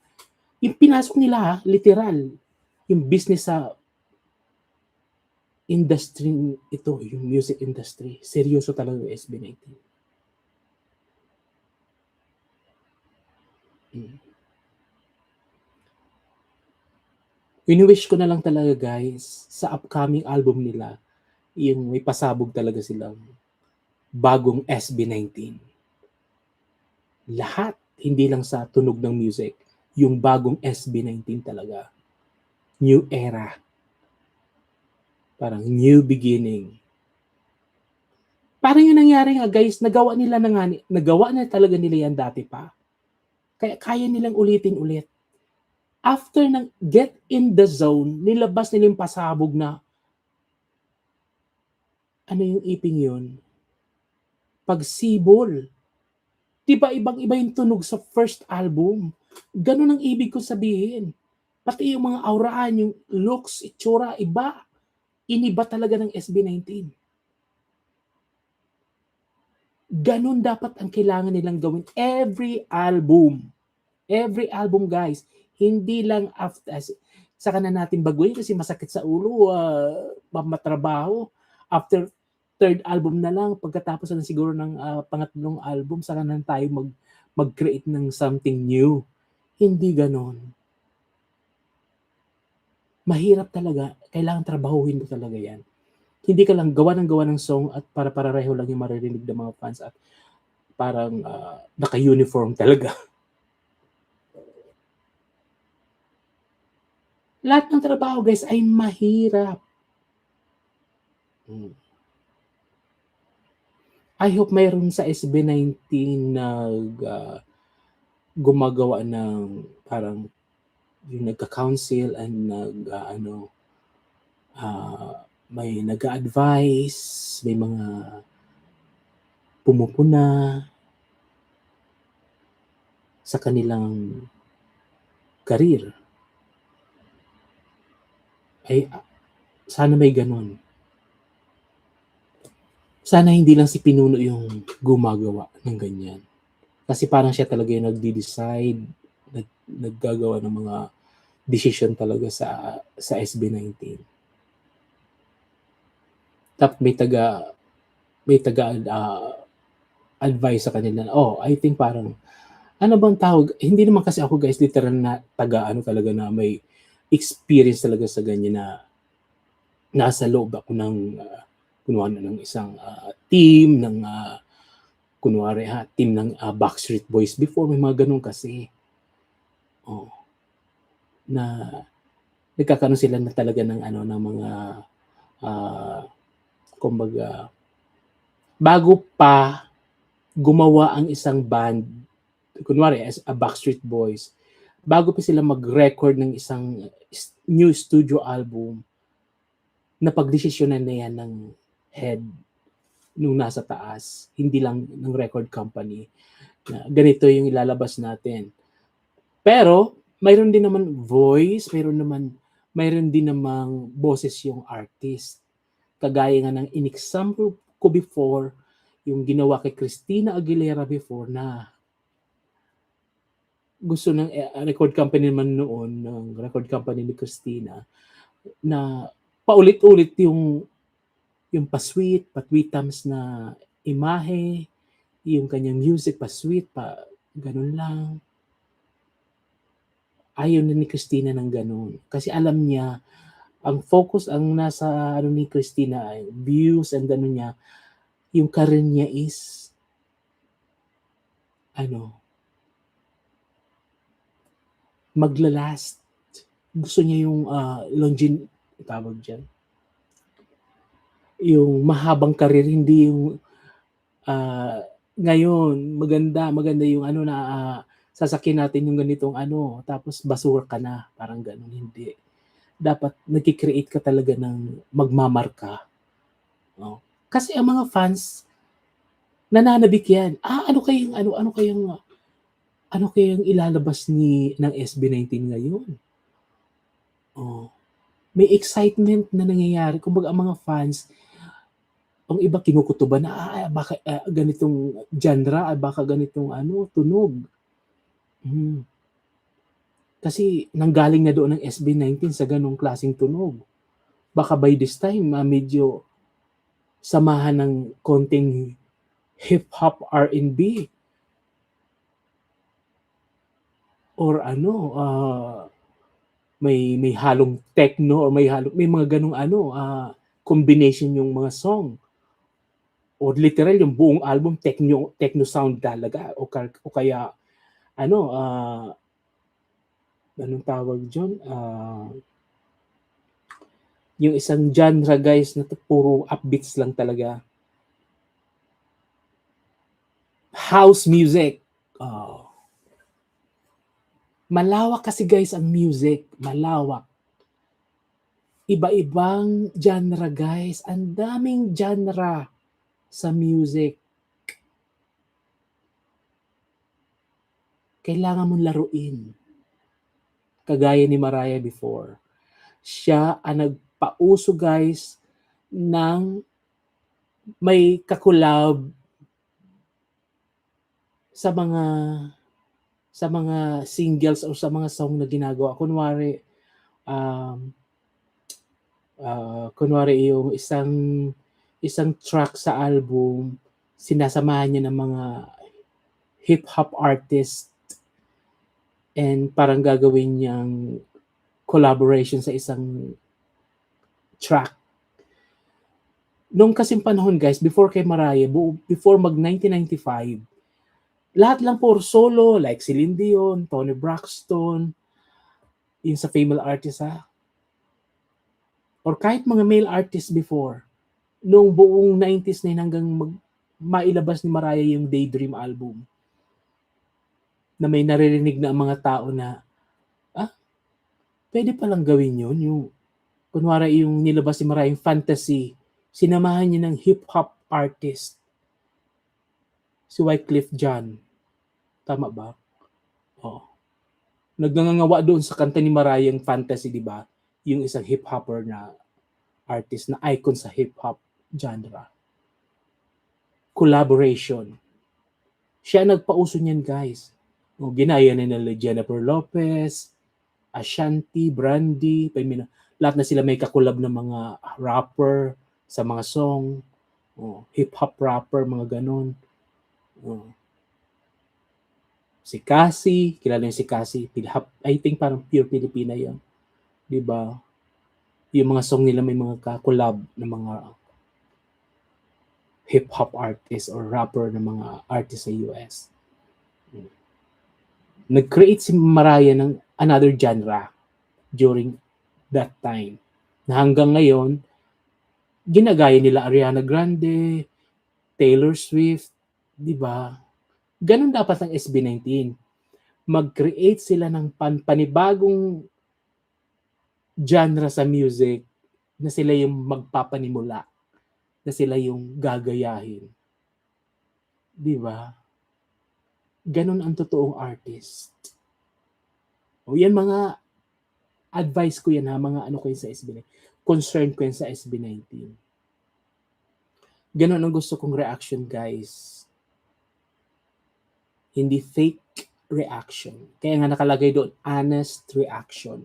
Yung pinasok nila literal, yung business sa industry ito, yung music industry. Seryoso talaga yung SB19. Wini-wish ko na lang talaga guys, sa upcoming album nila, yung may pasabog talaga silang bagong SB19. Lahat, hindi lang sa tunog ng music, yung bagong SB19 talaga. New era. Parang new beginning. Parang yung nangyari nga guys, nagawa na talaga nila yan dati pa. Kaya kaya nilang ulitin ulit. After ng Get in the Zone, nilabas nila yung pasabog na ano yung iping yun? Pagsibol. Diba ibang-iba yung tunog sa first album? Ganun ang ibig ko sabihin. Pati yung mga auraan, yung looks, itsura, iba. Iniba talaga ng SB19. Ganun dapat ang kailangan nilang gawin every album. Every album guys. Hindi lang after, saka na natin baguhin kasi masakit sa ulo, matrabaho. After third album na lang, pagkatapos na siguro ng pangatlong album, saka na tayo mag-create ng something new. Hindi ganon. Mahirap talaga. Kailangan trabahuhin mo talaga yan. Hindi ka lang gawa ng song at para-pareho lang yung maririnig ng mga fans at parang naka-uniform talaga. Lahat ng trabaho guys ay mahirap. I hope mayroon sa SB19 na gumagawa ng parang yung nagka-council and may nag-a-advise, may mga pumupuna sa kanilang career. Ay sana may ganon. Sana hindi lang si Pinuno yung gumagawa ng ganyan. Kasi parang siya talaga yung nagde-decide, naggagawa ng mga decision talaga sa SB19. Tapos may taga advice sa kanila. I think parang ano bang tawag? Hindi naman kasi ako guys literal na talaga na may experience talaga sa ganyan na nasa loob ako ng kunwari ng isang team ng kunwari team ng Backstreet Boys before, may mga ganun kasi. Na nagkakaroon sila na talaga ng ng mga kumbaga bago pa gumawa ang isang band, kunwari as a Backstreet Boys, bago pa sila mag-record ng isang new studio album, napagdesisyonan na yan ng head nung nasa taas, hindi lang ng record company, na ganito yung ilalabas natin. Pero, mayroon din naman voice, mayroon din namang boses yung artist. Kagaya nga ng in-example ko before, yung ginawa kay Christina Aguilera before na gusto ng record company naman noon, ng record company ni Christina, na paulit-ulit yung pa-sweet, pa-tweetams na imahe, yung kanyang music, pa-sweet, ganun lang. Ayaw na ni Christina ng ganun. Kasi alam niya, ang focus ang nasa ni Christina ay views and ganun niya, yung career niya is maglalast. Gusto niya yung tawag dyan, yung mahabang career, hindi yung ngayon maganda yung sasakyan natin yung ganitong tapos basura ka na, parang ganun. Hindi. Dapat nagki-create ka talaga ng magmamarka Oh. Kasi ang mga fans, nananabik yan. Ano kayang ilalabas ng SB19 ngayon? Oh. May excitement na nangyayari. Kumbaga ang mga fans, ang iba kinukutuban na, baka ganitong genre, baka ganitong tunog. Kasi nanggaling na doon ng SB19 sa ganong klaseng tunog. Baka by this time, medyo samahan ng konting hip-hop R&B or may halong techno or may mga ganong combination yung mga song. Or literal yung buong album techno sound talaga o kaya anong tawag diyon? Yung isang genre guys na puro upbeats lang talaga. House music. Oh. Malawak kasi guys ang music, malawak. Iba-ibang genre guys, ang daming genre sa music. Kailangan mong laruin. Kagaya ni Mariah before. Siya ang nagpauso guys ng may kakulab sa mga singles o sa mga song na ginagawa. Kunwari yung isang track sa album, sinasamahan niya ng mga hip-hop artist and parang gagawin niyang collaboration sa isang track. Nung kasing panahon guys, before kay Mariah, before mag 1995, lahat lang puro solo, like Celine Dion, Toni Braxton, yung sa female artist or kahit mga male artists before, nung buong 90s na yun hanggang mailabas ni Mariah yung Daydream album, na may naririnig na ang mga tao na, pwede palang gawin yun, yung kunwari yung nilabas ni Mariah yung Fantasy, sinamahan niya ng hip-hop artist, si Wyclef Jean. Tama ba? Oh. Nagngangawa doon sa kanta ni Mariah yung Fantasy, di ba? Yung isang hip-hopper na artist na icon sa hip-hop genre. Collaboration. Siya nagpauso niyan, guys. Ginaya na nila Jennifer Lopez, Ashanti, Brandy, lahat na sila may kakulab ng mga rapper sa mga song. Hip-hop rapper, mga ganon. Si Cassie, kilala niyo si Cassie. I think parang pure Pilipina yun. Diba? Yung mga song nila may mga kakulab ng mga hip-hop artist or rapper ng mga artist sa US. Nag-create si Mariah ng another genre during that time. Na hanggang ngayon, ginagaya nila Ariana Grande, Taylor Swift, di ba? Ganun dapat ang SB19. Mag-create sila ng panibagong genre sa music na sila yung magpapanimula, na sila yung gagayahin. Di ba? Ganun ang totoong artist. Yan mga advice ko yan mga ko yun sa SB19. Concern ko yan sa SB19. Ganun ang gusto kong reaction, guys. Hindi fake reaction. Kaya nga nakalagay doon, honest reaction.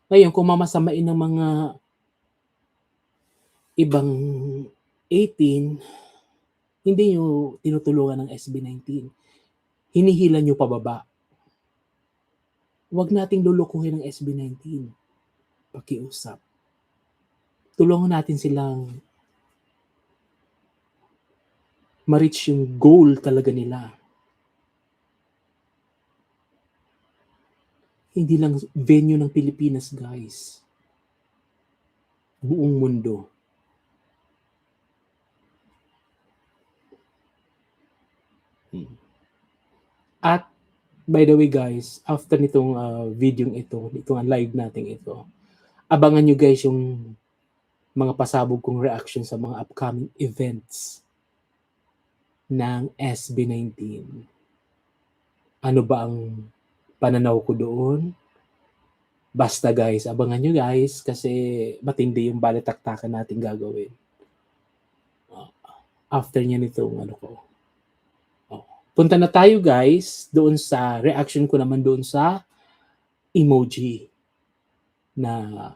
Ngayon, kung mamasamain ng mga ibang 18, hindi nyo tinutulungan ng SB19. Hinihila nyo pababa. Huwag nating lulukuhin ng SB19. Pakiusap. Tulungan natin silang ma-reach yung goal talaga nila. Hindi lang venue ng Pilipinas, guys. Buong mundo. At by the way guys, after nitong video ito, itong live natin ito, abangan nyo guys yung mga pasabog kong reaction sa mga upcoming events ng SB19. Ano ba ang pananaw ko doon? Basta guys, abangan nyo guys kasi matindi yung balitaktakan natin gagawin. After niya nitong ano ko. Punta na tayo guys doon sa reaction ko naman doon sa emoji na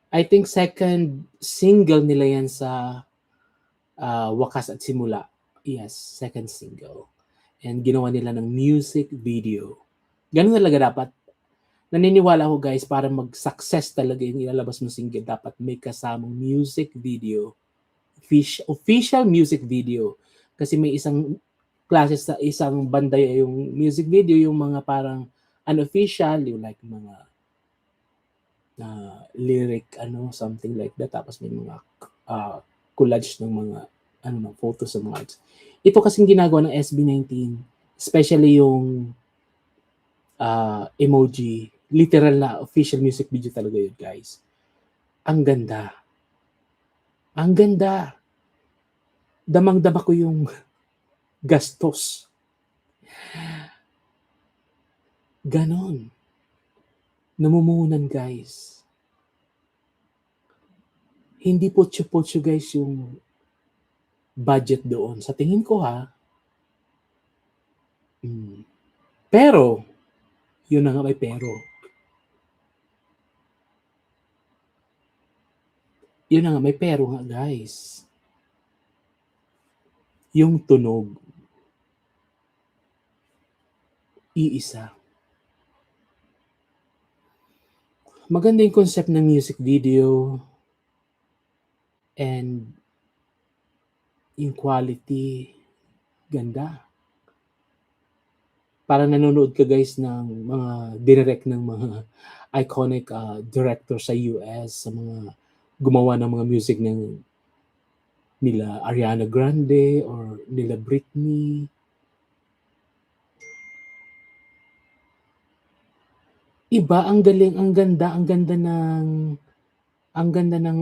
I think second single nila yan sa Wakas at Simula. Yes, second single. And ginawa nila ng music video. Ganun talaga dapat. Naniniwala ako guys, para mag-success talaga yung ilalabas mo single, dapat may kasamang music video. Official music video. Kasi may isang klase sa isang banda yung music video, yung mga parang unofficial, yung like mga lyric, something like that. Tapos may mga collage ng mga photos ng mga arts. Ito kasing ginagawa ng SB19, especially yung emoji, literal na official music video talaga yun, guys. Ang ganda. Ang ganda. Damang-dama ko yung gastos. Ganon. Namumuhunan, guys. Hindi potso-potso, guys, yung budget doon. Sa tingin ko, ha. Pero, yun na nga, may pero. Yun na nga, may pero nga, guys. Yung tunog. Iisa. Maganda yung concept ng music video. And yung quality, ganda. Parang nanonood ka guys ng mga direct ng mga iconic director sa US, sa mga gumawa ng mga music ng nila Ariana Grande or nila Britney. Iba, ang galing, ang ganda ng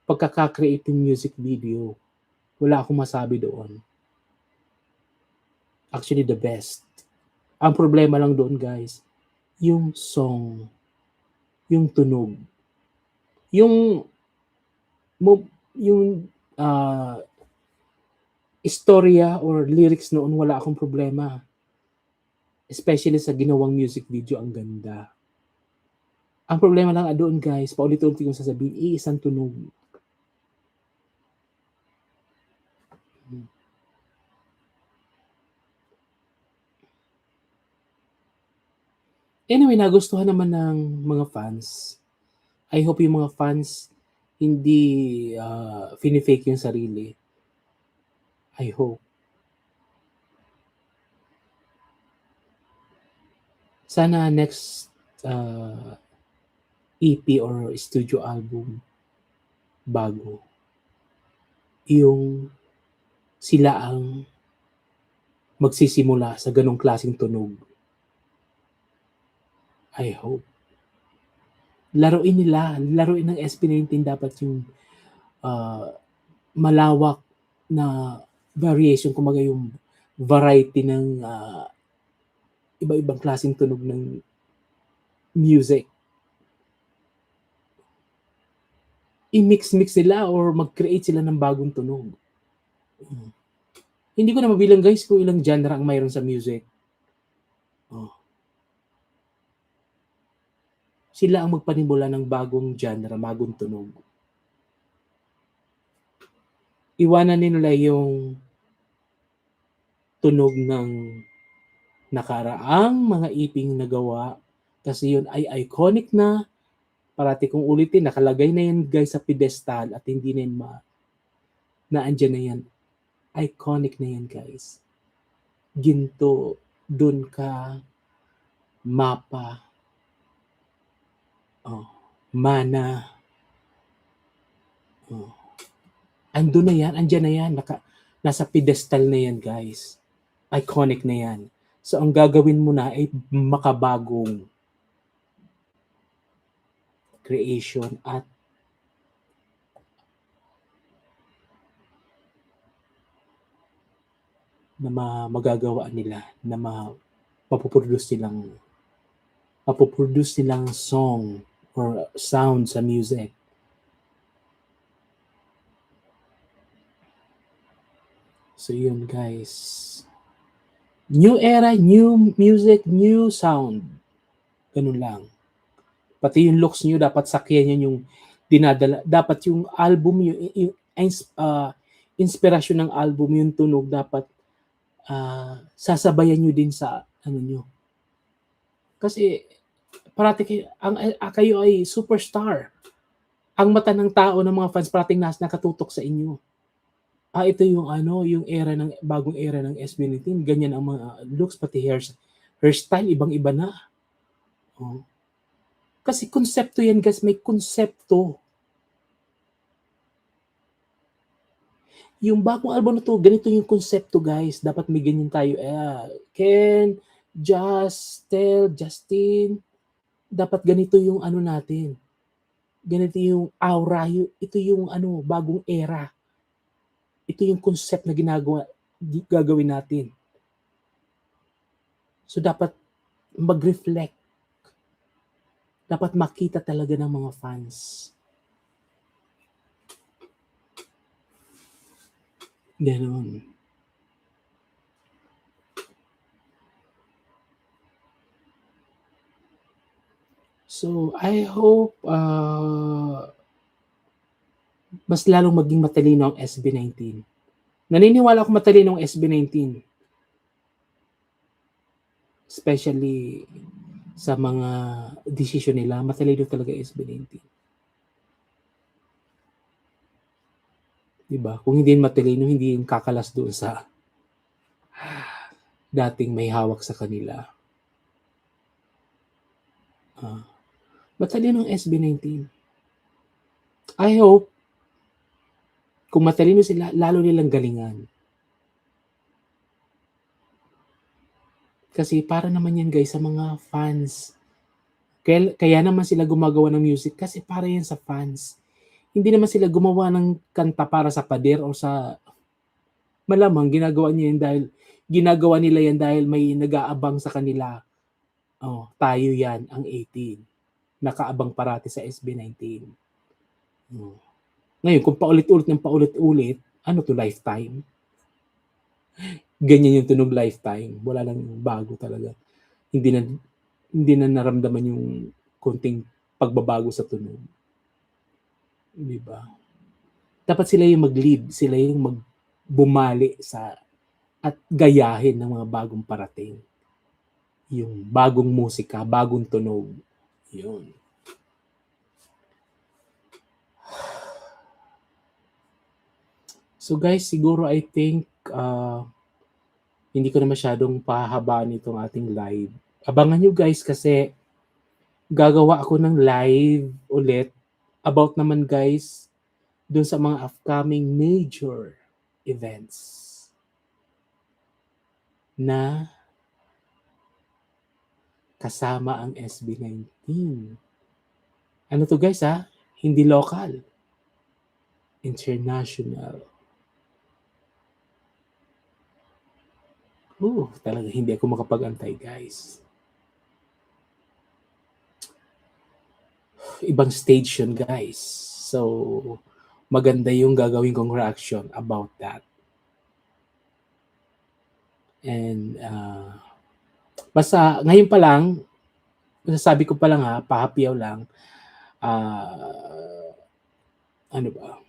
pagkaka-create ng music video. Wala akong masabi doon. Actually, the best. Ang problema lang doon, guys, yung song, yung tunog, yung istorya or lyrics noon, wala akong problema. Especially sa ginawang music video, ang ganda. Ang problema lang doon, guys, paulit-ulit kong sasabihin, iisang tunog. Anyway, nagustuhan naman ng mga fans. I hope yung mga fans hindi fini-fake yung sarili. I hope. Sana next EP or studio album bago, yung sila ang magsisimula sa ganong klaseng tunog. I hope. Laruin ng SB19 dapat yung malawak na variation, kumaga yung variety ng iba-ibang klaseng tunog ng music. I-mix nila or mag-create sila ng bagong tunog. Hindi ko na mabilang guys kung ilang genre ang mayroon sa music. Sila ang magpanimula ng bagong genre, bagong tunog. Iwanan nila yung tunog ng nakaraang mga iping nagawa kasi yun ay iconic na. Parati kong ulitin, nakalagay na yan guys sa pedestal at hindi na yan naandyan na yan. Iconic na yan guys. Ginto, dun ka, mapa, mana, andun na yan, andyan na yan, nasa pedestal na yan guys. Iconic na yan. So ang gagawin mo na ay makabagong creation at na magagawa nila na mapoproduce nilang song or sound sa music. So yun guys. New era, new music, new sound. Ganun lang. Pati yung looks nyo, dapat sakyan nyo yung dinadala. Dapat yung album, yung inspirasyon ng album, yung tunog, dapat sasabayan nyo din sa ano nyo. Kasi parati kayo ay superstar. Ang mata ng tao ng mga fans parating nakatutok sa inyo. Ito yung yung era ng bagong era ng SB19. Ganyan ang mga looks, pati hairstyle, ibang-iba na. Oh. Kasi konsepto yan guys, may konsepto. Yung bagong album na to, ganito yung konsepto guys. Dapat may ganyan tayo. Ken, Justin, dapat ganito yung ano natin. Ganito yung aura. Ito yung bagong era. Ito yung concept na gagawin natin. So dapat mag-reflect. Dapat makita talaga ng mga fans. Ganon. So I hope mas lalong maging matalino ang SB19. Naniniwala ako matalino ang SB19. Especially sa mga decision nila, matalino talaga SB19. Diba? Kung hindi matalino, hindi yung kakalas doon sa dating may hawak sa kanila. Matalino ang SB19. I hope kung matalino sila, lalo nilang galingan. Kasi para naman yan guys sa mga fans. Kaya naman sila gumagawa ng music kasi para yan sa fans. Hindi naman sila gumawa ng kanta para sa pader o sa malamang ginagawa nila yan dahil may nag-aabang sa kanila. Tayo yan ang 18. Nakaabang parati sa SB19. Ngayon, kung paulit-ulit, ano to, lifetime? Ganyan yung tunog lifetime. Wala lang bago talaga. Hindi na naramdaman yung konting pagbabago sa tunog. Diba? Dapat sila yung mag-lead, sila yung bumali at gayahin ng mga bagong parating. Yung bagong musika, bagong tunog. Yun. So guys, siguro I think hindi ko na masyadong pahahabaan itong ating live. Abangan nyo guys kasi gagawa ako ng live ulit about naman guys dun sa mga upcoming major events na kasama ang SB19. Ano to guys Hindi local. International. Talaga hindi ako makapag-antay guys. Ibang stage yun guys. So, maganda yung gagawin kong reaction about that. And, basta ngayon pa lang, masasabi ko pa lang pahapyaw lang, ano ba?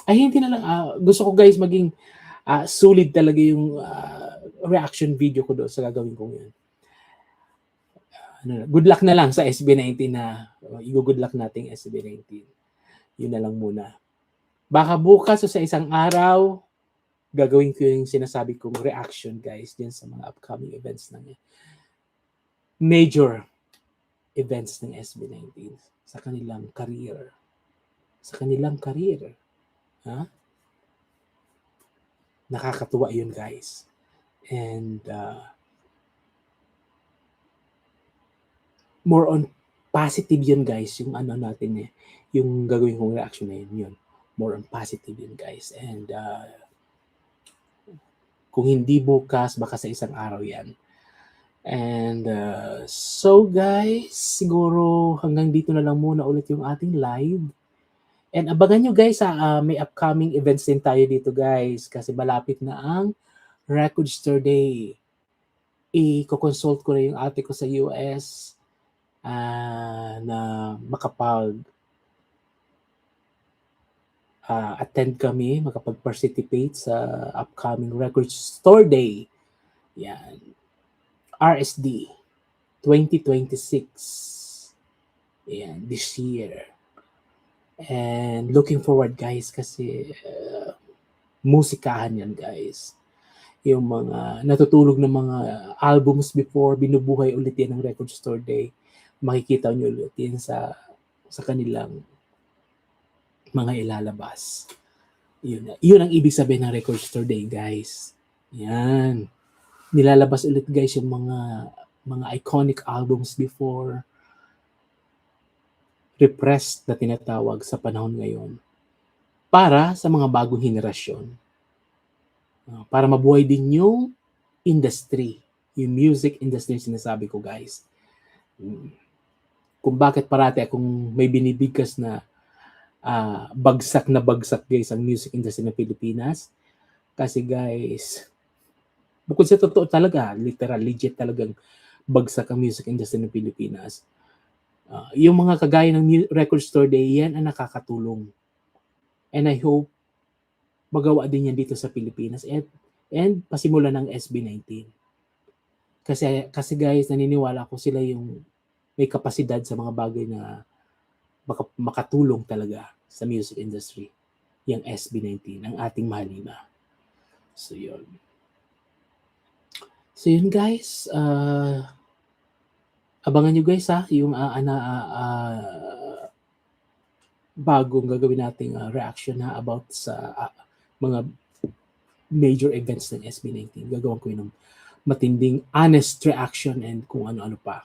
Hindi na lang, gusto ko guys maging sulit talaga yung reaction video ko doon sa gagawin kong yun. Good luck na lang sa SB19 na i-good luck nating SB19. Yun na lang muna. Baka bukas o sa isang araw, gagawin ko yung sinasabi kong reaction guys din sa mga upcoming events ng major events ng SB19 sa kanilang career. Sa kanilang career. Nakakatuwa yun guys. And more on positive yun guys, yung ano natin yung gagawin kong reaction na yun. More on positive yun guys. And kung hindi bukas, baka sa isang araw yan. And so guys, siguro hanggang dito na lang muna ulit yung ating live. And abangan nyo guys, may upcoming events din tayo dito guys kasi malapit na ang Record Store Day. I-consult ko na yung ate ko sa US na makapag attend kami, makapag-participate sa upcoming Record Store Day. Yan. RSD 2026. Yan, this year. And looking forward guys kasi musikahan yan guys. Yung mga natutulog na mga albums before, binubuhay ulit yan ng Record Store Day. Makikita nyo ulit yan sa kanilang mga ilalabas. Yun ang ibig sabihin ng Record Store Day guys. Yan. Nilalabas ulit guys yung mga iconic albums before, repressed na tinatawag sa panahon ngayon para sa mga bagong henerasyon. Para mabuhay din yung industry, yung music industry sinasabi ko guys. Kung bakit parati akong may binibigkas na bagsak na bagsak guys ang music industry ng Pilipinas. Kasi guys, bukod sa totoo talaga, literal, legit talagang bagsak ang music industry ng Pilipinas. Yung mga kagaya ng Record Store Day, yan ang nakakatulong. And I hope magawa din yan dito sa Pilipinas and pasimula ng SB19. Kasi guys, naniniwala ko sila yung may kapasidad sa mga bagay na makatulong talaga sa music industry. Yung SB19, ang ating mahalima. So yun. So yun guys, abangan nyo guys yung bagong gagawin nating reaction about sa mga major events ng SB19. Gagawin ko yun ng matinding honest reaction and kung ano-ano pa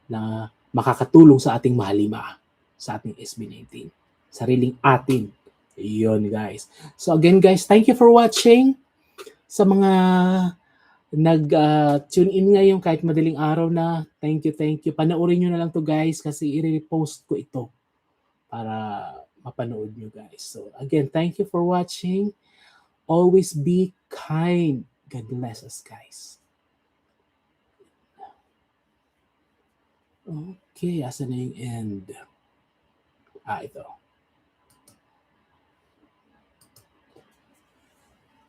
na makakatulong sa ating mahalima, sa ating SB19. Sariling atin. Yun guys. So again guys, thank you for watching. Sa mga nag-tune in ngayon kahit madaling araw na, thank you. Panoorin nyo na lang to guys kasi i-repost ko ito para mapanood nyo guys. So again, thank you for watching. Always be kind. God bless us guys. Okay, asa na yung end? Ito.